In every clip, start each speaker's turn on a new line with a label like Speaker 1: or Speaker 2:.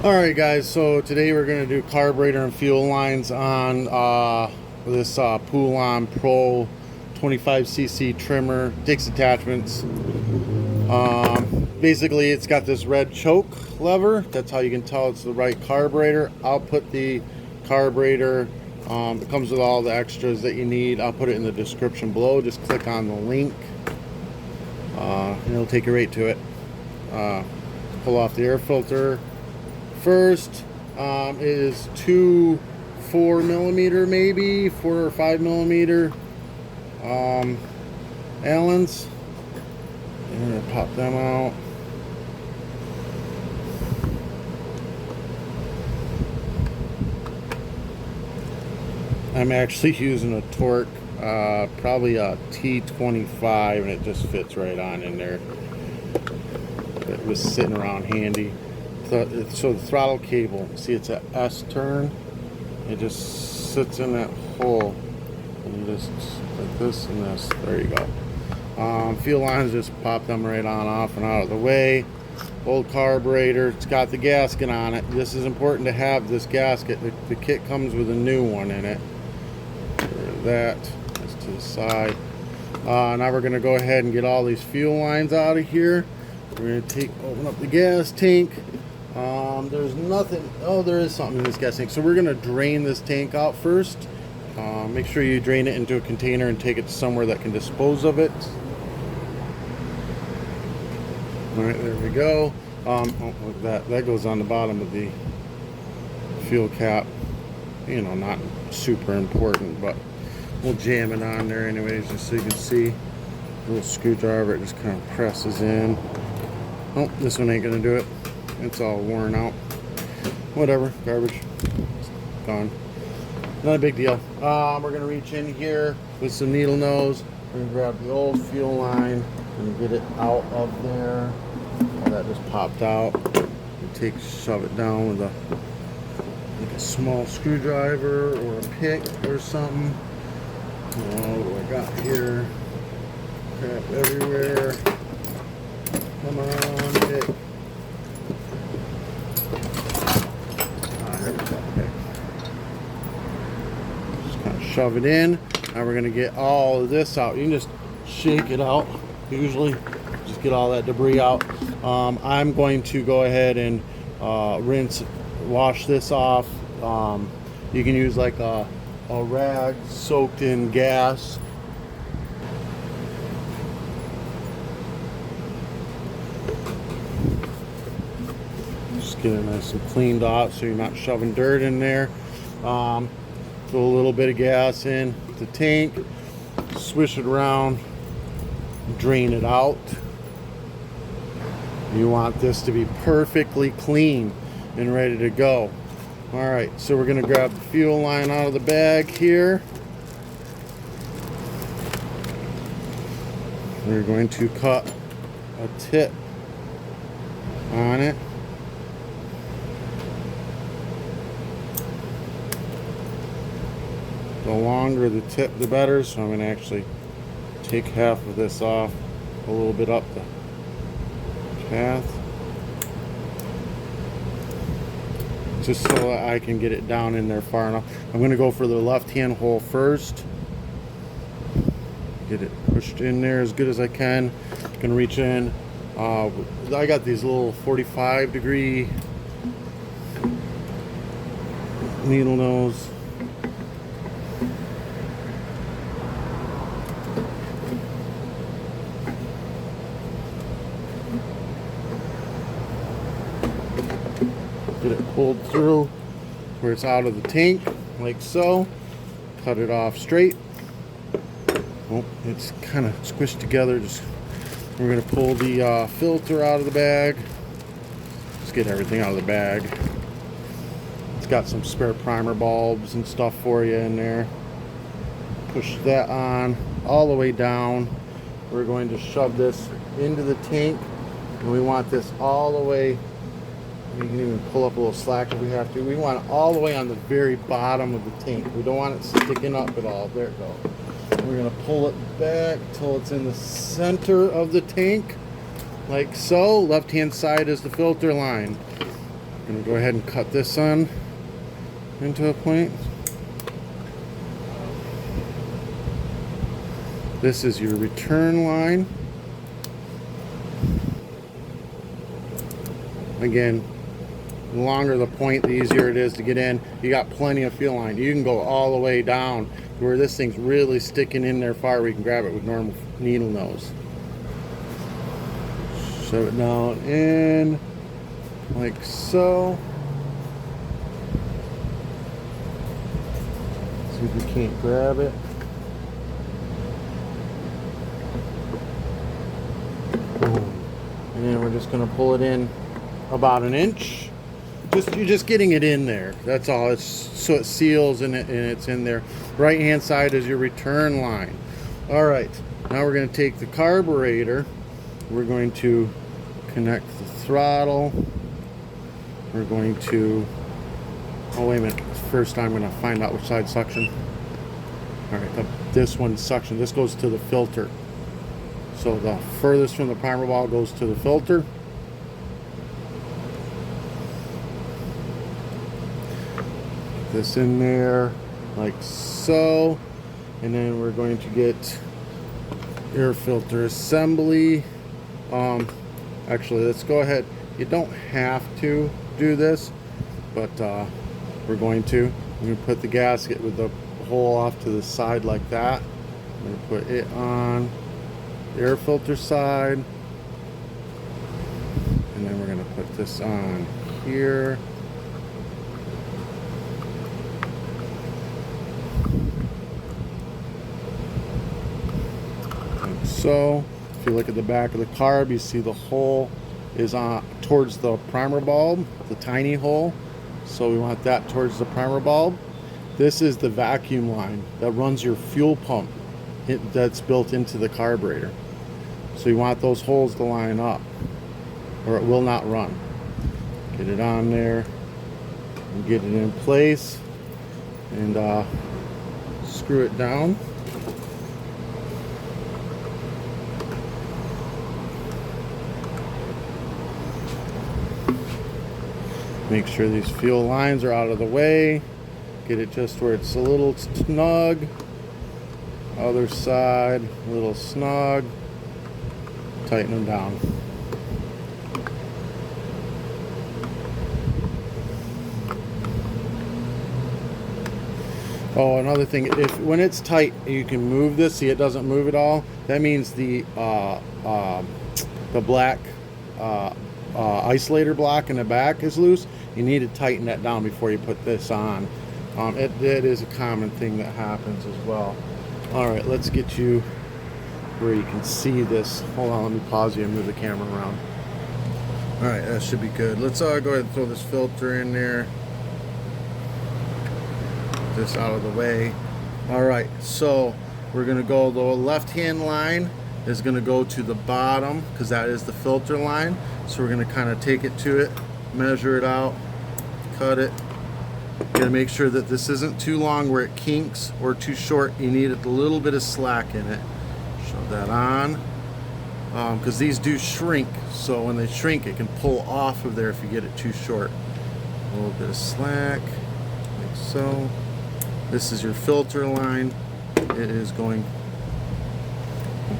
Speaker 1: Alright guys, so today we're going to do carburetor and fuel lines on this Poulan Pro 25cc trimmer, Dix attachments. Basically it's got this red choke lever, that's how you can tell it's the right carburetor. I'll put the carburetor, it comes with all the extras that you need. I'll put it in the description below. Just click on the link and it'll take you right to it. Pull off the air filter. First is two 4mm, maybe 4 or 5mm Allens. I'm gonna pop them out. I'm actually using a torque, probably a T25, and it just fits right on in there. It was sitting around handy. So the throttle cable, see it's a S turn, it just sits in that hole, and you just like this and this, there you go. Fuel lines, just pop them right on off and out of the way. Old carburetor, it's got the gasket on it. This is important to have this gasket. The kit comes with a new one in it. That's to the side. Now we're going to go ahead and get all these fuel lines out of here. We're going to open up the gas tank. There's nothing. Oh, there is something in this gas tank. So we're going to drain this tank out first. Make sure you drain it into a container and take it to somewhere that can dispose of it. All right, there we go. Oh, look at that. That goes on the bottom of the fuel cap. You know, not super important, but we'll jam it on there anyways, just so you can see. A little screwdriver, it just kind of presses in. Oh, this one ain't gonna do it. It's all worn out. Whatever, garbage. It's gone. Not a big deal. We're gonna reach in here with some needle nose. We're gonna grab the old fuel line and get it out of there. Oh, that just popped out. Shove it down with a small screwdriver or a pick or something. Oh, what do I got here? Crap everywhere. Come on, pick. There we go, pick. Just kind of shove it in. Now we're gonna get all of this out. You can just shake it out. Usually, just get all that debris out. I'm going to go ahead and wash this off. You can use like a rag soaked in gas. Just get it nice and cleaned out so you're not shoving dirt in there. Throw a little bit of gas in the tank, swish it around, drain it out. You want this to be perfectly clean and ready to go. Alright, so we're going to grab the fuel line out of the bag here. We're going to cut a tip on it. The longer the tip, the better. So I'm going to actually take half of this off, a little bit up the path, just so that I can get it down in there far enough. I'm going to go for the left-hand hole first. Get it pushed in there as good as I can. I'm going to reach in. I got these little 45-degree needle nose. Get it pulled through where it's out of the tank, like so. Cut it off straight. Oh, it's kind of squished together. We're going to pull the filter out of the bag. Just get everything out of the bag. It's got some spare primer bulbs and stuff for you in there. Push that on all the way down. We're going to shove this into the tank, and we want this all the way. You can even pull up a little slack if we have to. We want it all the way on the very bottom of the tank. We don't want it sticking up at all. There it goes. We're going to pull it back till it's in the center of the tank, like so. Left hand side is the filter line. Gonna go ahead and cut this on into a point. This is your return line. Again, the longer the point, the easier it is to get in. You got plenty of fuel line. You can go all the way down where this thing's really sticking in there far where you can grab it with normal needle nose. Shove it down in like so. See if you can't grab it. Boom. And then we're just going to pull it in about an inch. You're just getting it in there. That's all. It's so it seals and it's in there. Right hand side is your return line. All right. Now we're going to take the carburetor. We're going to connect the throttle. We're going to. Oh wait a minute. First, I'm going to find out which side suction. All right. This one's suction. This goes to the filter. So the furthest from the primer ball goes to the filter. This in there like so, and then we're going to get air filter assembly. Actually, let's go ahead. You don't have to do this, but we're going to put the gasket with the hole off to the side like that. I'm going to put it on the air filter side, and then we're going to put this on here. So, if you look at the back of the carb, you see the hole is on towards the primer bulb, the tiny hole. So we want that towards the primer bulb. This is the vacuum line that runs your fuel pump that's built into the carburetor. So you want those holes to line up or it will not run. Get it on there and get it in place and screw it down. Make sure these fuel lines are out of the way. Get it just where it's a little snug. Other side, a little snug. Tighten them down. Oh, another thing, when it's tight, you can move this. See, it doesn't move at all. That means the black isolator block in the back is loose. You need to tighten that down before you put this on. It is a common thing that happens as well. All right, let's get you where you can see this. Hold on, let me pause you and move the camera around. All right, that should be good. Let's go ahead and throw this filter in there. Get this out of the way. All right, so we're gonna go, the left-hand line is gonna go to the bottom because that is the filter line. So we're gonna kind of take it to it, measure it out, cut it. Gotta make sure that this isn't too long where it kinks or too short. You need a little bit of slack in it. Shove that on, because these do shrink. So when they shrink, it can pull off of there if you get it too short. A little bit of slack, like so. This is your filter line. It is going,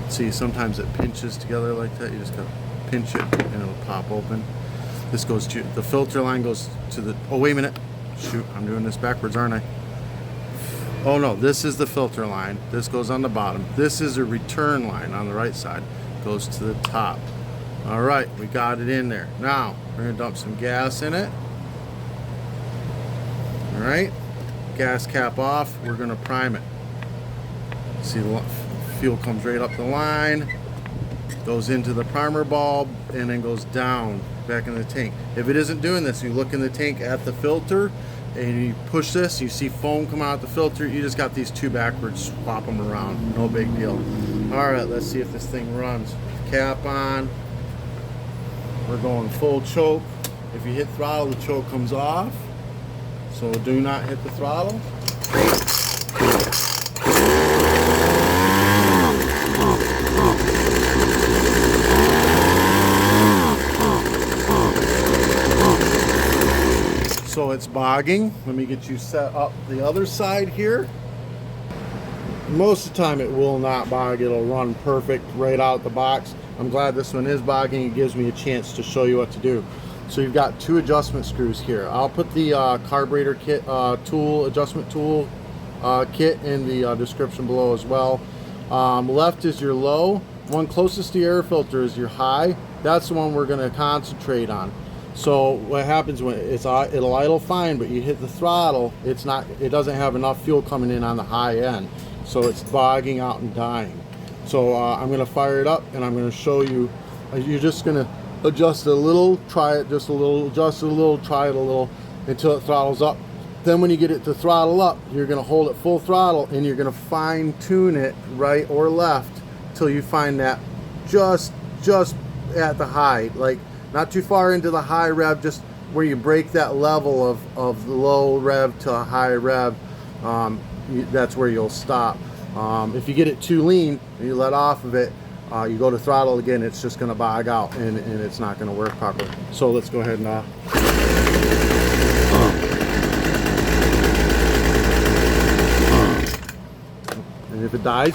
Speaker 1: see, sometimes it pinches together like that. You just gotta pinch it and it'll pop open. This goes to, the filter line goes to the, oh wait a minute. Shoot, I'm doing this backwards, aren't I? Oh no, this is the filter line. This goes on the bottom. This is a return line on the right side. Goes to the top. All right, we got it in there. Now, we're gonna dump some gas in it. All right, gas cap off. We're gonna prime it. See, the fuel comes right up the line, goes into the primer bulb, and then goes down back in the tank. If it isn't doing this, you look in the tank at the filter and you push this, you see foam come out the filter. You just got these two backwards, swap them around, no big deal. All right, let's see if this thing runs. Cap on. We're going full choke. If you hit throttle, the choke comes off, so do not hit the throttle. So it's bogging. Let me get you set up the other side here. Most of the time it will not bog. It'll run perfect right out the box. I'm glad this one is bogging. It gives me a chance to show you what to do. So you've got 2 adjustment screws here. I'll put the carburetor kit adjustment tool kit in the description below as well. Left is your low. One closest to the air filter is your high. That's the one we're going to concentrate on. So what happens when it'll idle fine, but you hit the throttle, it doesn't have enough fuel coming in on the high end, so it's bogging out and dying. So I'm going to fire it up and I'm going to show you. You're just going to adjust it a little, try it just a little, adjust it a little, try it a little until it throttles up. Then when you get it to throttle up, you're going to hold it full throttle and you're going to fine tune it right or left till you find that just at the high, like not too far into the high rev, just where you break that level of the low rev to a high rev. That's where you'll stop. If you get it too lean and you let off of it, you go to throttle again, it's just going to bog out and it's not going to work properly. So let's go ahead and if it dies,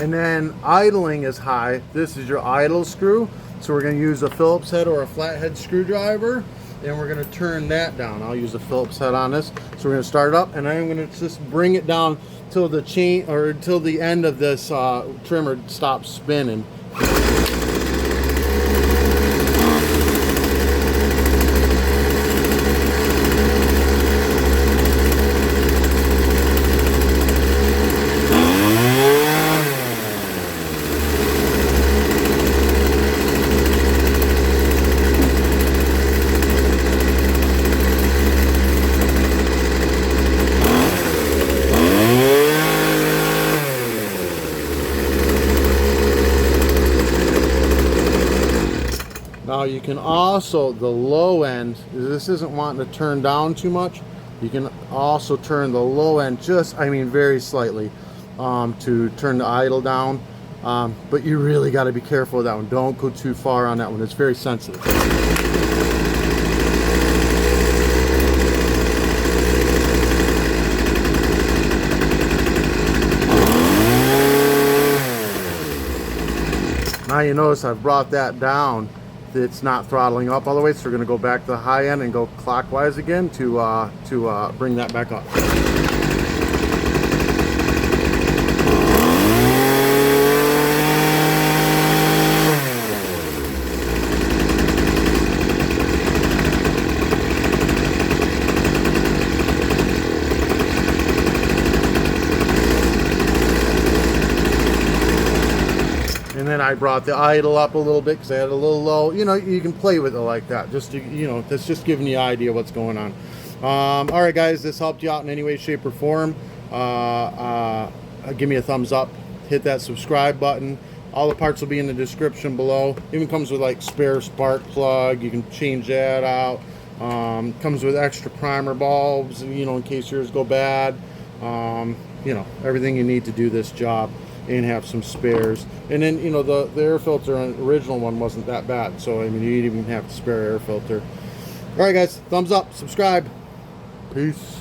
Speaker 1: and then idling is high. This is your idle screw. So we're going to use a Phillips head or a flathead screwdriver, and we're going to turn that down. I'll use a Phillips head on this. So we're going to start it up, and I'm going to just bring it down till the chain or until the end of this trimmer stops spinning. Now you can also, the low end, this isn't wanting to turn down too much, you can also turn the low end just, I mean very slightly, to turn the idle down. But you really got to be careful with that one. Don't go too far on that one. It's very sensitive. Now you notice I've brought that down. It's not throttling up all the way, so we're going to go back to the high end and go clockwise again to bring that back up. And then I brought the idle up a little bit because I had a little low. You know, you can play with it like that. Just to, you know, that's just giving you an idea what's going on. All right, guys, this helped you out in any way, shape, or form. Give me a thumbs up. Hit that subscribe button. All the parts will be in the description below. Even comes with like spare spark plug. You can change that out. Comes with extra primer bulbs, you know, in case yours go bad. You know, everything you need to do this job, and have some spares. And then, you know, the air filter on the original one wasn't that bad, so I mean, you didn't even have to spare air filter. All right, guys, thumbs up, subscribe, peace.